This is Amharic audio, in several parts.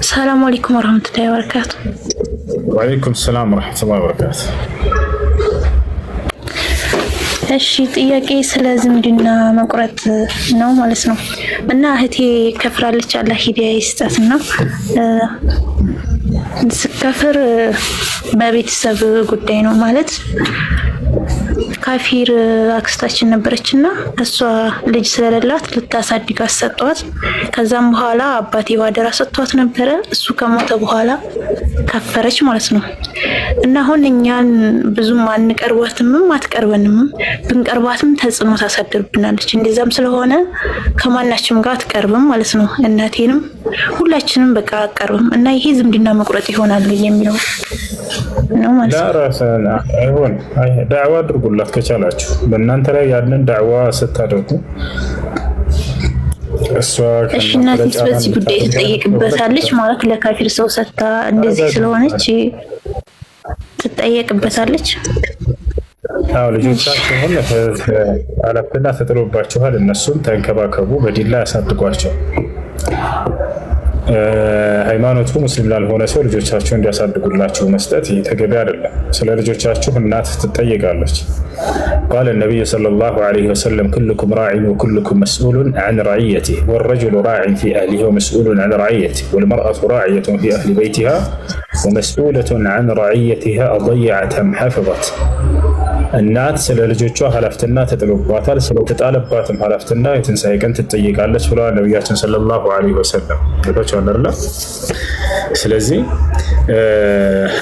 السلام عليكم ورحمة الله وبركاته. وعليكم السلام ورحمة الله وبركاته. እሺ ጥያቄ ስለ ዝምድና መቁረጥ ነው ማለት ነው። እና እህቴ ከፍራለች አላህ ሂዳያ ይስጣትና ስከፍር በቤተሰብ ጉዳይ ነው ማለት ካፊር አክስታችን ነበረችና እሷ ልጅ ስለሌላት ልታሳድጋት ሰጧት። ከዛም በኋላ አባቴ ባደራ ሰጥቷት ነበረ። እሱ ከሞተ በኋላ ከፈረች ማለት ነው። እና አሁን እኛን ብዙም አንቀርባትም አትቀርበንም፣ ብንቀርባትም ተጽዕኖ ታሳድርብናለች። እንደዛም ስለሆነ ከማናችንም ጋር አትቀርብም ማለት ነው። እናቴንም ሁላችንም በቃ አትቀርብም። እና ይሄ ዝምድና መቁረጥ ይሆናል የሚለው ነው ማለት ነው። ዳራሰና አይሆን ዳዕዋ አድርጉላት ከቻላችሁ በእናንተ ላይ ያንን ዳዕዋ ስታደርጉ እሷ እሺ እናትስ በዚህ ጉዳይ ትጠየቅበታለች ማለት ለካፊር ሰው ሰጣ እንደዚህ ስለሆነች ትጠየቅበታለች። አዎ ልጆቻችሁን ኃላፊነት ተጥሎባችኋል። እነሱን ተንከባከቡ፣ በዲላ ያሳድጓቸው። ሃይማኖቱ ሙስሊም ላልሆነ ሰው ልጆቻቸው እንዲያሳድጉላችሁ መስጠት ተገቢ አይደለም። ስለ ልጆቻችሁ እናት ትጠየቃለች። قال النبي صلى الله عليه وسلم كلكم راع وكلكم مسؤول عن رعيته والرجل راع في أهله ومسؤول عن رعيته والمرأة راعية في أهل بيتها ومسؤولة عن رعيتها أضيعت أم حفظت እናት ስለ ልጆቿ ኃላፊነት ተጥሎባታል። ስለተጣለባትም ኃላፊነት የትንሣኤ ቀን ትጠይቃለች ብለዋል ነብያችን ሰለላሁ ዐለይሂ ወሰለም። ለታቻለ አይደል? ስለዚህ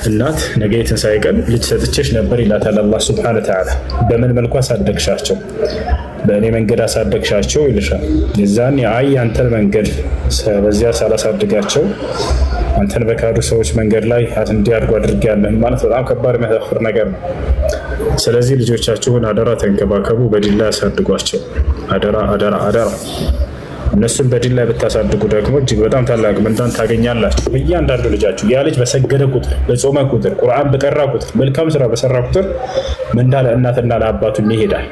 እናት ነገ የትንሣኤ ቀን ልጅ ሰጥቼሽ ነበር ይላታል አላህ ሱብሓነሁ ወተዓላ። በምን መልኩ አሳደግሻቸው? በእኔ መንገድ አሳደግሻቸው ይልሻል። የዛኔ አይ አንተን መንገድ በዚያ ሳላሳድጋቸው አንተን በካዱ ሰዎች መንገድ ላይ እንዲያድጉ አድርጌያለሁ ማለት በጣም ከባድ የሚያሳፍር ነገር ነው። ስለዚህ ልጆቻችሁን አደራ ተንከባከቡ፣ በዲላ ያሳድጓቸው። አደራ አደራ አደራ። እነሱን በዲላ ብታሳድጉ ደግሞ እጅግ በጣም ታላቅ ምንዳን ታገኛላችሁ። በእያንዳንዱ ልጃችሁ ያ ልጅ በሰገደ ቁጥር፣ በጾመ ቁጥር፣ ቁርአን በቀራ ቁጥር፣ መልካም ስራ በሰራ ቁጥር ምንዳ ለእናትና ለአባቱ ይሄዳል።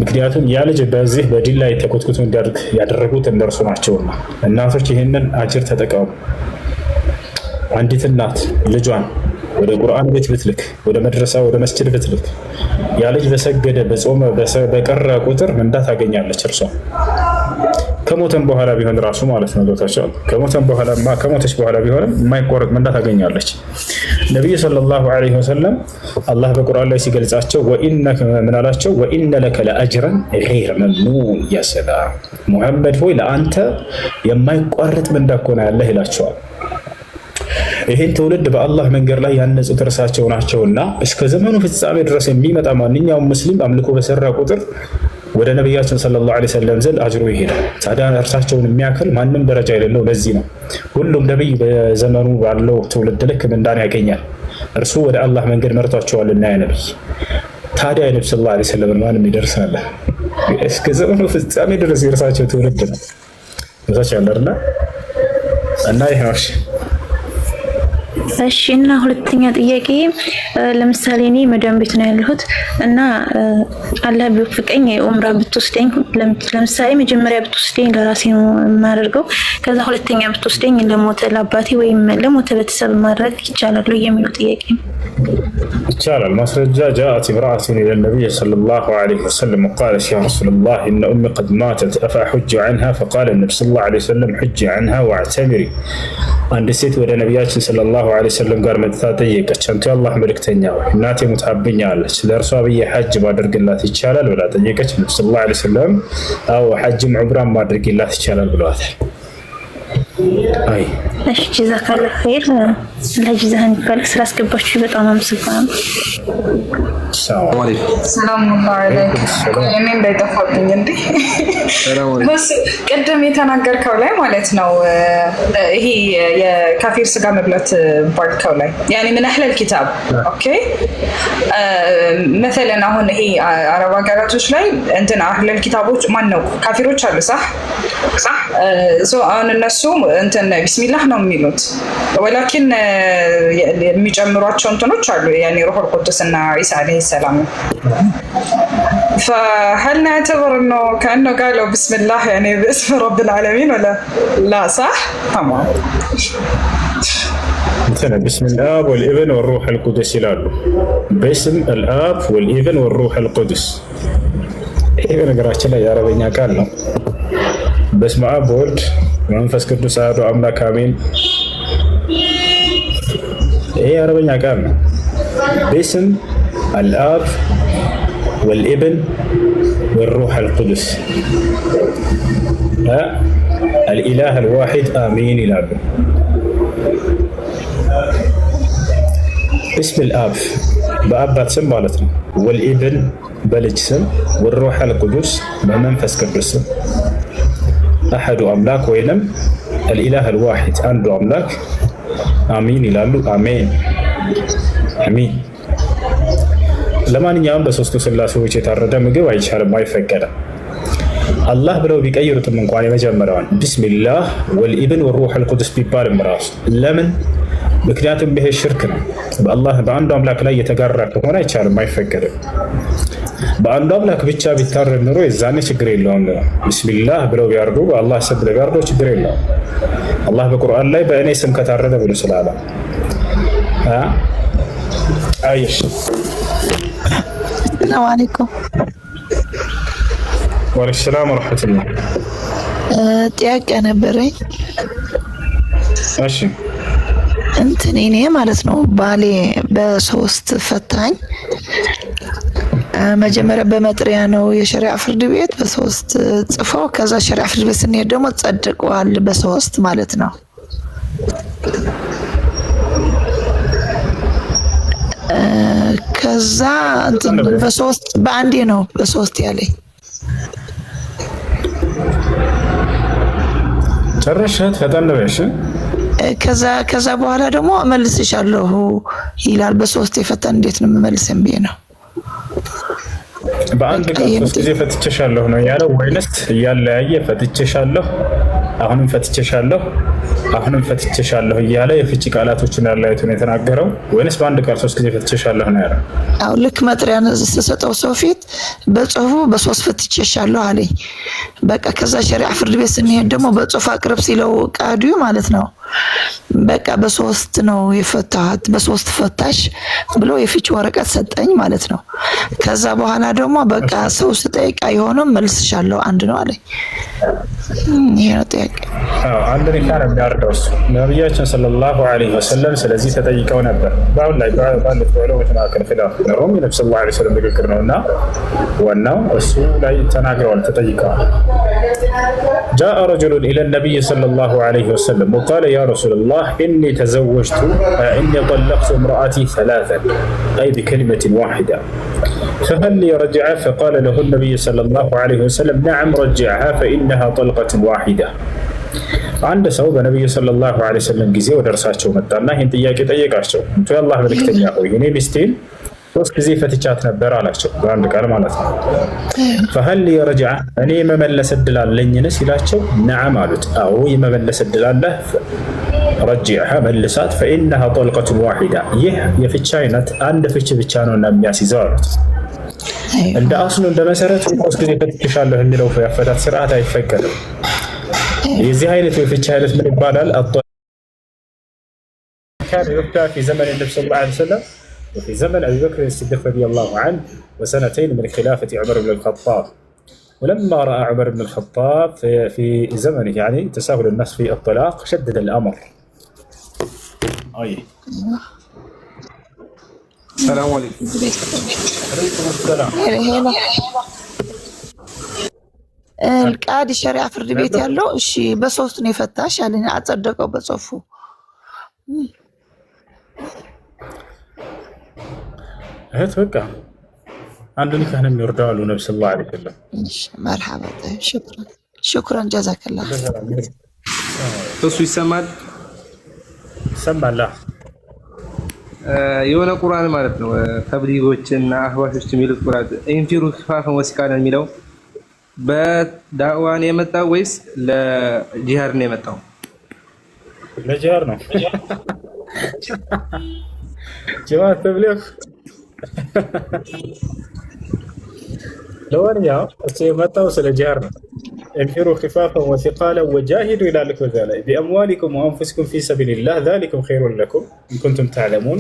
ምክንያቱም ያ ልጅ በዚህ በዲላ ተኮትኩቶ እንዲያድግ ያደረጉት እነርሱ ናቸውና እናቶች ይህንን አጅር ተጠቀሙ። አንዲት እናት ልጇን ወደ ቁርአን ቤት ብትልክ፣ ወደ መድረሳ ወደ መስጂድ ብትልክ ያ ልጅ በሰገደ በጾመ በቀረ ቁጥር ምንዳ ታገኛለች። እርሷ ከሞተም በኋላ ቢሆን ራሱ ማለት ነው ዶታቸው ከሞተች በኋላ ቢሆንም የማይቆረጥ ምንዳ ታገኛለች። ነብዩ ሰለላሁ ዐለይሂ ወሰለም አላህ በቁርአን ላይ ሲገልጻቸው ወኢነከ ምን አላቸው? ወኢነ ለከ ለአጅረን ገይረ መምኑን። ያ ሰላም ሙሐመድ ሆይ ለአንተ የማይቋረጥ ምንዳ እኮ ነው ያለህ ይላቸዋል። ይህን ትውልድ በአላህ መንገድ ላይ ያነጹት እርሳቸው ናቸውና እስከ ዘመኑ ፍጻሜ ድረስ የሚመጣ ማንኛውም ሙስሊም አምልኮ በሰራ ቁጥር ወደ ነብያችን ሰለላሁ ዐለይሂ ወሰለም ዘንድ አጅሩ ይሄዳል። ታዲያ እርሳቸውን የሚያክል ማንም ደረጃ የሌለው ለዚህ ነው ሁሉም ነብይ በዘመኑ ባለው ትውልድ ልክ ምንዳን ያገኛል። እርሱ ወደ አላህ መንገድ መርቷቸዋልና ያ ነብይ። ታዲያ የነብዩ ሰለላሁ ዐለይሂ ወሰለም ማንም ይደርሳል እስከ ዘመኑ ፍጻሜ ድረስ የእርሳቸው ትውልድ ነው። ተቻለርና እና ይሄው እሺ እና ሁለተኛ ጥያቄ ለምሳሌ እኔ መዳም ቤት ነው ያለሁት እና አላህ ቢወፍቀኝ ኡምራ ብትወስደኝ ለምሳሌ መጀመሪያ ብትወስደኝ ለራሴ ነው የማደርገው። ከዛ ሁለተኛ ብትወስደኝ ለሞተ ለአባቴ ወይም ለሞተ ቤተሰብ ማድረግ ይቻላል የሚለው ጥያቄ ነው። ይቻላል። ማስረጃ جاءت امرأة إلى النبي صلى الله عليه وسلم وقالت يا رسول الله إن أمي قد ماتت أفأحج عنها؟ فقال النبي صلى الله عليه وسلم حج عنها واعتمري. አንድ ሴት ወደ ነብያችን ሰለላሁ ዐለይሂ ወሰለም ጋር መጥታ ጠየቀች። አንተ የአላህ መልእክተኛ ሆይ እናቴ ሙታብኛለች፣ ለእርሷ ብዬ ሐጅ ባደርግላት ይቻላል ብላ ጠየቀች። ነብዩ ሰለላሁ ዐለይሂ ወሰለም አዎ ሐጅም ዑምራም ማድረግላት ይቻላል ብለዋታል። አይ እሺ ጀዛከላህ ኸይር። ለጅዛህን ይፈልክ ስላስገባችሁ በጣም አመሰግናለሁ። ሰላም አለይኩም። እኔ እንዳይጠፋብኝ እንዴ በስ ቀደም የተናገርከው ላይ ማለት ነው ይሄ የካፊር ስጋ መብላት ባርከው ላይ يعني من اهل الكتاب ኦኬ مثلا አሁን ይሄ አረብ ሀገራቶች ላይ እንትን አህለ الكتابዎች ማን ነው ካፊሮች አሉ صح አሁን እነሱ እንትን ቢስሚላህ ነው የሚሉት ወላኪን የሚጨምሯቸው እንትኖች አሉ يعني روح القدس እና عيسى عليه السلام فهل نعتبر انه كانه قالوا بسم الله يعني باسم رب العالمين ولا لا صح تمام مثلا بسم الاب والابن والروح القدس يلالو باسم الاب والابن والروح القدس ይሄ በነገራችን ላይ የአረበኛ ቃል ነው በስመ አብ ወልድ መንፈስ ቅዱስ አሐዱ አምላክ አሜን ይሄ የአረበኛ ቃል ነው باسم الاب والابن والروح القدس الاله الواحد امين ይላሉ باسم الاب በአባት ስም ማለት ነው والابن በልጅ ስም والروح القدس በመንፈስ ቅዱስ ስም احد املاك ወይንም الاله الواحد አንዱ አምላክ አሚን ይላሉ አሜን አሚን ለማንኛውም በሶስቱ ስላሴዎች የታረደ ምግብ አይቻልም አይፈቀድም አላህ ብለው ቢቀይሩትም እንኳን የመጀመሪያውን ቢስሚላህ ወልኢብን ወሩህ አልቁዱስ ቢባልም ራሱ ለምን ምክንያቱም ይሄ ሽርክ ነው በአላህ በአንዱ አምላክ ላይ የተጋራ ከሆነ አይቻልም አይፈቀድም በአንዱ አምላክ ብቻ ቢታረድ ኑሮ የዛኔ ችግር የለውም ቢስሚላህ ብለው ቢያርዱ በአላህ ስም ብለው ቢያርዱ ችግር የለውም አላህ በቁርአን ላይ በእኔ ስም ከታረደ ብሎ ስላለ አይሽ السلام عليكم ወአለይኩም ሰላም ወራህመቱላህ ጥያቄ ነበረኝ እሺ እንትን እኔ ማለት ነው ባሌ በሶስት ፈታኝ መጀመሪያ በመጥሪያ ነው የሸሪዓ ፍርድ ቤት በሶስት ጽፎ ከዛ ሸሪዓ ፍርድ ቤት ስንሄድ ደግሞ ጸድቀዋል በሶስት ማለት ነው ከዛ እንትን በሶስት በአንዴ ነው በሶስት ያለኝ ጨረሻት ፈጣን ነው እሺ ከዛ በኋላ ደግሞ መልስሻለሁ ይላል በሶስት የፈታን እንዴት ነው መመልሰን ብዬ ነው በአንድ ቀን ሶስት ጊዜ ፈትቼሻለሁ ነው ያለው ወይንስ እያለያየ ፈትቼሻለሁ አሁንም ፈትቼሻለሁ እያለ የፍቺ ቃላቶችን ያለያዩትን የተናገረው ወይንስ በአንድ ቀን ሶስት ጊዜ ፈትቼሻለሁ ነው ያለው አው ልክ መጥሪያ ተሰጠው ሰው ፊት በጽሁፉ በሶስት ፈትቼሻለሁ አለኝ በቃ ከዛ ሸሪዓ ፍርድ ቤት ስንሄድ ደግሞ በጽሁፍ አቅርብ ሲለው ቃዲው ማለት ነው በቃ በሶስት ነው የፈታሃት በሶስት ፈታሽ ብሎ የፍቺ ወረቀት ሰጠኝ ማለት ነው ከዛ በኋላ ደግሞ በቃ ሰው ስጠይቅ አይሆንም መልስሻለሁ አንድ ነው አለኝ ይሄ ነው ጥያቄ አንድ ሪካር የሚያርደው ነብያችን ሰለላሁ ዐለይሂ ወሰለም ስለዚህ ተጠይቀው ነበር ባሁን ላይ ባለፈው ወለው ተናገር ኺላፍ ነው ነብዩ ሰለላሁ ዐለይሂ ወሰለም ንግግር ነውና ዋናው እሱ ላይ ተናግረዋል ተጠይቀዋል جاء رجل إلى النبي صلى الله عليه وسلم وقال يا رسول الله إني طلقت امرأتي ثلاثا أي بكلمة واحدة فهل لي رجعة فقال له النبي صلى الله عليه وسلم نعم رجعها فإنها طلقة واحدة عند سو النبي صلى الله عليه وسلم ጊዜ ወደርሳቸው መጣና ይሄን ጥያቄ ጠየቃቸው እንቱ ያላህ መልእክተኛ ሆይ እኔ ሚስቴን ሶስት ጊዜ ፈትቻት ነበር አላቸው በአንድ ቃል ማለት ነው فهل لي رجعة እኔ መመለስ እድል አለኝን ሲላቸው نعم አሉት አዎ የመመለስ እድል አለ رجعها መልሳት فإنها طلقة واحدة ይህ የፍቺ አይነት አንድ ፍቺ ብቻ ነውና የሚያስይዘው አሉት እንደ አስሉ እንደ መሰረቱ ሶስት ጊዜ ፈትቻለሁ የሚለው ያፈታት ስርዓት አይፈቀድም የዚህ አይነት የፍቺ አይነት ምን ይባላል كان يفتى في زمن النبي صلى الله عليه وسلم وفي زمن أبي بكر الصديق رضي الله عنه وسنتين من خلافة عمر بن الخطاب ولما رأى عمر بن الخطاب في زمنه يعني تساهل الناس في الطلاق شدد الأمر السلام عليكم عليكم السلام القاضي الشريعة في البيت ያለው እሺ በሶስት ነው የፈታሽ ያለኝ አጸደቀው በጽሁፉ እህት በቃ አንድ ኒካህ ነው የሚወርደው አሉ ነብዩ ሰለላሁ ዐለይሂ ወሰለም مرحبا شكرا جزاك الله እሱ ይሰማል የሆነ ቁርአን ማለት ነው ተብሊጎችና አህባሾች የሚሉት ቁርአን ኢንፊሩ ኺፋፈን ወሲቃለን የሚለው በዳዕዋን የመጣው ወይስ ለጂሃድ ነው የመጣው ለጂሃድ ነው ጀማዓት ተብሊግ ለወንያው እሱ የመጣው ስለ ጂሃድ ነው። انفروا خفافا وثقالا وجاهدوا الى لك وذلك باموالكم وانفسكم في سبيل الله ذلكم خير لكم ان كنتم تعلمون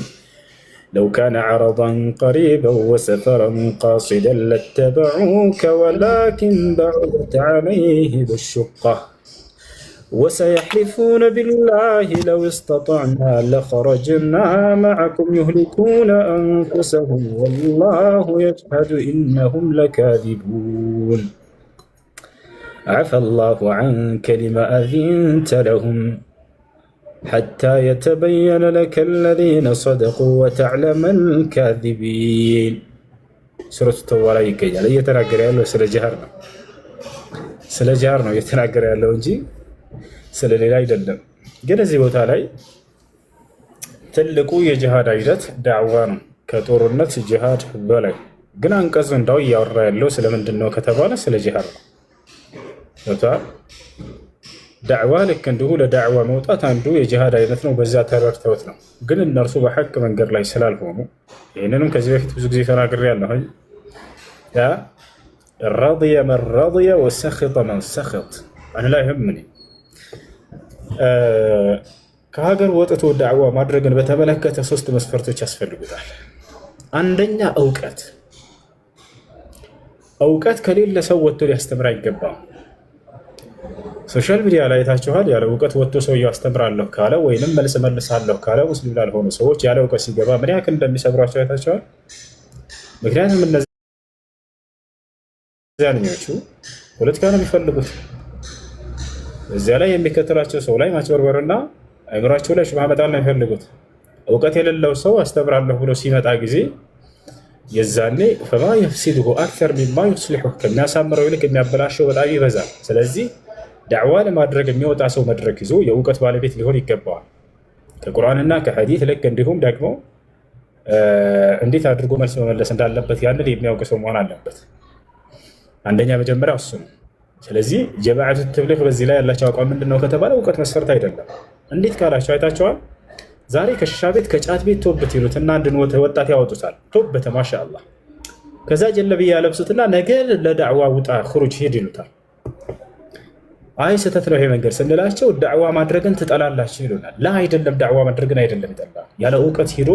لو كان عرضا قريبا وسفرا قاصدا لاتبعوك ولكن بعدت عليهم الشقة وسيحلفون بالله لو استطعنا لخرجنا معكم يهلكون أنفسهم والله يشهد إنهم لكاذبون عفى الله عنك لما أذنت لهم حتى يتبين لك الذين صدقوا وتعلم الكاذبين سورة التوبة ላይ ይገኛል። እየተናገረ ያለው ስለ ጂሃድ ነው እየተናገረ ያለው እንጂ ስለሌላ አይደለም። ግን እዚህ ቦታ ላይ ትልቁ የጂሃድ አይነት ዳዕዋ ነው ከጦርነት ጂሃድ በላይ። ግን አንቀጹ እንዳው እያወራ ያለው ስለምንድን ነው ከተባለ ስለ ጂሃድ ነው። ዳዕዋ ልክ እንዲሁ ለዳዕዋ መውጣት አንዱ የጂሃድ አይነት ነው። በዛ ተረድተውት ነው። ግን እነርሱ በሐቅ መንገድ ላይ ስላልሆኑ ይህንንም ከዚህ በፊት ብዙ ጊዜ ተናግሬያለሁ። ረضየ መን ረضየ ወሰኽጠ መን ሰኽጥ አን ላ ይህምኒ ከሀገር ወጥቶ ዳዕዋ ማድረግን በተመለከተ 3 መስፈርቶች ያስፈልጉታል። አንደኛ እውቀት ከሌለ ሰው ወጥቶ ሊያስተምር አይገባም። ሶሻል ሚዲያ ላይ አይታችኋል። ያለ እውቀት ወጥቶ ሰውየው አስተምራለሁ ካለ ወይንም መልስ መልሳለሁ ካለ ሙስሊም ላልሆኑ ሰዎች ያለ እውቀት ሲገባ ምን ያክል እንደሚሰብሯቸው አይታችኋል። ምክንያቱም እነዚያኞቹ ፖለቲካ ነው የሚፈልጉት። እዚያ ላይ የሚከተላቸው ሰው ላይ ማጭበርበርና አይምሯቸው ላይ ሽባ መጣል ነው የሚፈልጉት። እውቀት የሌለው ሰው አስተምራለሁ ብሎ ሲመጣ ጊዜ የዛኔ ፈማ የፍሲድሁ አክተር ሚማ ዩስሊሑ ከሚያሳምረው ይልቅ የሚያበላሸው በጣም ይበዛል። ስለዚህ ዳዕዋ ለማድረግ የሚወጣ ሰው መድረክ ይዞ የእውቀት ባለቤት ሊሆን ይገባዋል። ከቁርአንና ከሐዲት ልክ እንዲሁም ደግሞ እንዴት አድርጎ መልስ መመለስ እንዳለበት ያንን የሚያውቅ ሰው መሆን አለበት። አንደኛ መጀመሪያ እሱ ነው። ስለዚህ ጀማዓቱ ተብሊግ በዚህ ላይ ያላቸው አቋም ምንድነው ከተባለ እውቀት መስፈርት አይደለም። እንዴት ካላቸው አይታቸዋል። ዛሬ ከሽሻ ቤት ከጫት ቤት ቶበት ይሉትና አንድን ወጣት ያወጡታል። ቶበት ማሻአላህ። ከዛ ጀለብያ ያለብሱትና ነገ ለዳዕዋ ውጣ ኹሩጅ ሂድ ይሉታል። አይ ስህተት ነው ይሄ መንገድ ስንላቸው ዳዕዋ ማድረግን ትጠላላችሁ ይሉናል። ላ አይደለም፣ ዳዕዋ ማድረግን አይደለም ይጠላ፣ ያለ እውቀት ሂዶ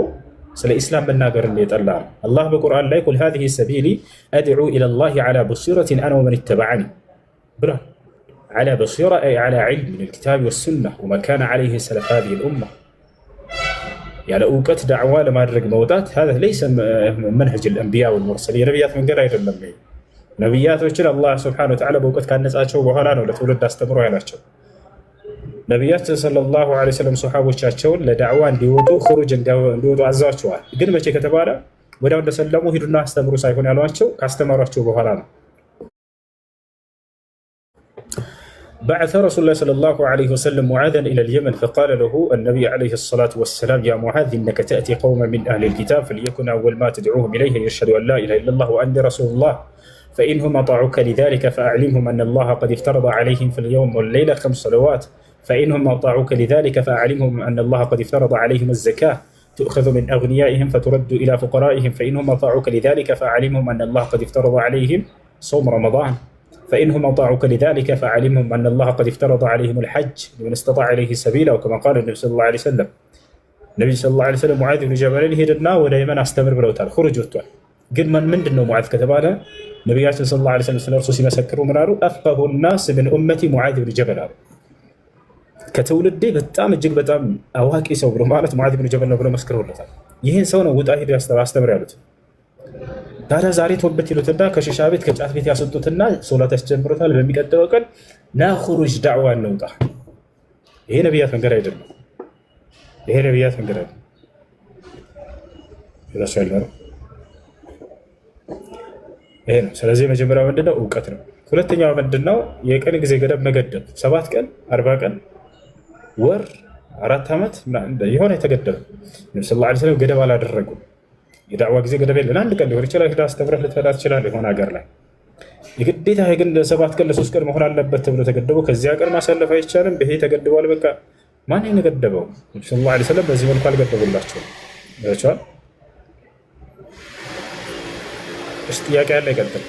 ስለ ኢስላም መናገርን የጠላ ነው። አላህ በቁርአን ላይ ቁል ሃዚሂ ሰቢሊ አድዑ ኢለላሂ ዐላ በሲረቲን አነ ወመን ኢተበዐኒ ብሏል። ዐላ በሲራ አይ ዐላ ዒልም ሚነል ኪታቢ ወሱና ወማ ካነ ዐለይሂ ሰለፍ ሃዚሂል ኡማ። ያለ እውቀት ዳዕዋ ለማድረግ መውጣት ሃዛ ለይሰ መንሀጅል አንቢያ ወልሙርሰሊን፣ የነቢያት መንገድ አይደለም። ነቢያቶችን አላህ ስብሐነሁ ወተዓላ በእውቀት ካነጻቸው በኋላ ነው ለትውልድ አስተምሮ ያላቸው። ነቢያችን ሰለላሁ ዐለይሂ ወሰለም ሶሐቦቻቸውን ለዳዕዋ እንዲወጡ ኹሩጅ እንዲወጡ አዘዋቸዋል። ግን መቼ ከተባለ ወዲያው እንደሰለሙ ሂዱና አስተምሩ ሳይሆን ያሏቸው ካስተማሯቸው በኋላ ነው። بعث رسول الله صلى الله عليه وسلم معاذا إلى اليمن فقال له النبي عليه الصلاة والسلام يا معاذ إنك تأتي قوما من أهل الكتاب فليكن أول ما تدعوهم إليه يشهدوا أن لا إله إلا الله وأني رسول الله فإنهم أطاعوك لذلك فأعلمهم أن الله قد افترض عليهم في اليوم والليلة 5 صلوات فإنهم أطاعوك لذلك فأعلمهم أن الله قد افترض عليهم الزكاة تؤخذ من أغنيائهم فترد إلى فقرائهم فإنهم أطاعوك لذلك فأعلمهم أن الله قد افترض عليهم صوم رمضان فإنهم أطاعوك لذلك فأعلمهم أن الله قد افترض عليهم الحج لمن استطاع إليه سبيلا وكما قال النبي صلى الله عليه وسلم. النبي صلى الله عليه وسلم معاذ بن جبل ሄደና ወደ የመን አስተምር ብለውታል። ኹሩጅ ወጥቷል። ግን ምንድን ነው ሙዓዝ ከተባለ ነቢያችን ሰለላሁ ዐለይሂ ወሰለም ስለ እርሱ ሲመሰክሩ ምን አሉ? አፍቀሁ ናስ ምን ኡመቲ ሙዓዝ ብን ጀበል አሉ። ከትውልዴ በጣም እጅግ በጣም አዋቂ ሰው ብሎ ማለት ሙዓዝ ብን ጀበል ነው ብሎ መስክረውለታል። ይህን ሰው ነው ውጣ ሂድ አስተምር ያሉት። ታዲያ ዛሬ ቶበት ይሉትና ከሽሻ ቤት ከጫት ቤት ያስወጡትና ሶላት ያስጀምሩታል። በሚቀጥለው ቀን ና ኹሩጅ ዳዕዋ እንውጣ። ይሄ ነቢያት መንገድ አይደለም። ይሄ ነቢያት መንገድ አይደለም። ይሄ ነው። ስለዚህ መጀመሪያው ምንድነው? እውቀት ነው። ሁለተኛው ምንድነው? የቀን ጊዜ ገደብ መገደብ። 7 ቀን፣ 40 ቀን፣ ወር፣ 4 ዓመት የሆነ የተገደበ ነብዩ ሰለላሁ ዐለይሂ ወሰለም ገደብ አላደረጉም። የዳዕዋ ጊዜ ገደብ የለን። አንድ ቀን ሊሆን ይችላል። ሄዳ አስተምረህ ልትፈታ ትችላለህ የሆነ ሀገር ላይ። የግዴታ ግን ለ7 ቀን ለ3 ቀን መሆን አለበት ተብሎ ተገድቦ ከዚያ ቀን ማሳለፍ አይቻልም። ይሄ ተገድቧል። በቃ ማን የገደበው? ነብዩ ሰለላሁ ዐለይሂ ወሰለም በዚህ መልኩ አልገደቡላቸውም። ያቻል ጥያቄ ያለ ይቀጥል።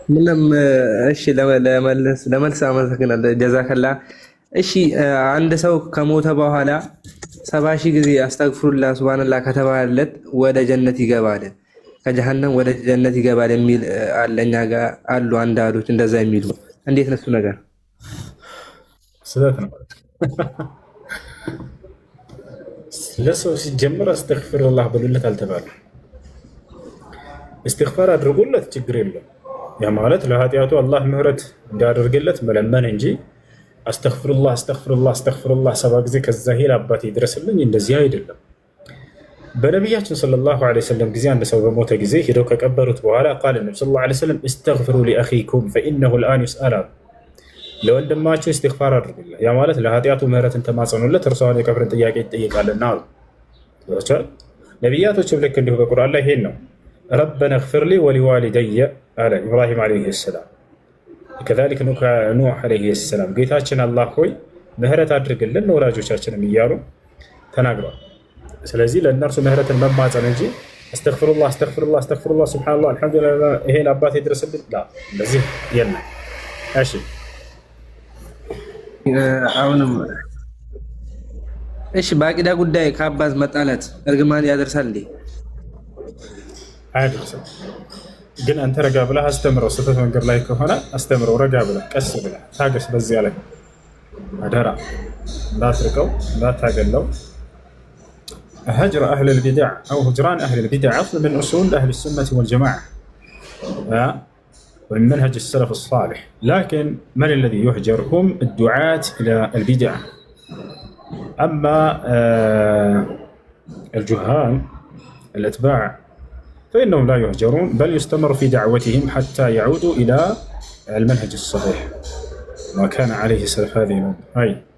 ምንም እሺ፣ ለመልስ አመሰግናለሁ። ጀዛከላ። እሺ አንድ ሰው ከሞተ በኋላ 70,000 ጊዜ አስተግፍሩላህ ሱብሃንአላህ ከተባለለት ወደ ጀነት ይገባል፣ ከጀሃነም ወደ ጀነት ይገባል የሚል አለኛ ጋር አሉ አንዳሉት እንደዛ የሚሉ እንዴት ነው እሱ ነገር? ስህተት ነው። ለሰው ሲጀምር አስተግፍሩላህ በሉለት አልተባለም። እስትግፋር አድርጉለት ችግር የለም። ያ ማለት ለኃጢአቱ አላህ ምህረት እንዲያደርግለት መለመን እንጂ አስተግፍሩላህ አስተግፍሩላህ አስተግፍሩላህ 70 ጊዜ ከዛ ሄል አባቴ ይድረስልኝ እንደዚህ አይደለም። በነቢያችን ሰለላሁ ዐለይሂ ወሰለም ጊዜ አንድ ሰው በሞተ ጊዜ ሄደው ከቀበሩት በኋላ ቃል ነብዩ ሰለላሁ ዐለይሂ ወሰለም እስተግፍሩ ሊአኺኩም ፈኢነሁ አልአን ዩስአል፣ ለወንድማችሁ እስትግፋር አድርጉለት። ያ ማለት ለኃጢአቱ ምህረትን ተማጸኑለት፣ እርሷን የቀብርን ጥያቄ ይጠይቃልና አሉ። ነቢያቶችም ልክ እንዲሁ በቁርአን ላይ ይሄን ነው ረበና እግፊር ሊ ወሊዋሊደየ አለ ኢብራሂም ዐለይሂ ሰላም። ከዛሊክ ኑህ ዐለይሂ ሰላም ጌታችን አላህ ሆይ ምህረት አድርግልን ለወላጆቻችንም እያሉ ተናግረዋል። ስለዚህ ለእነርሱ ምህረትን መማፀን እንጂ አስተግፍሩላህ አስተግፍሩላህ አስተግፍሩላህ ሱብሃነላህ አልሐምዱሊላህ ይሄን አባቴ ይድረስልኝ እንደዚህ የለም። እሺ አሁንም እሺ በአቂዳ ጉዳይ ከአባት መጣላት እርግማን ያደርሳል እንዴ? አያደርስም። ግን አንተ ረጋ ብለህ አስተምረው። ስህተት መንገድ ላይ ከሆነ አስተምረው፣ ረጋ ብለህ ቀስ ብለህ ታገስ። በዚያ ላይ አደራ እንዳትርቀው፣ እንዳታገለው። هجر أهل البدع أو هجران أهل البدع أصل من أصول أهل السنة والجماعة ومن منهج السلف الصالح. لكن من الذي يهجر؟ هم الدعاة إلى البدع. أما الجهال الأتباع فإنهم لا يهجرون، بل يستمر في دعوتهم حتى يعودوا إلى المنهج الصحيح ما كان عليه سلف هذه الأمة.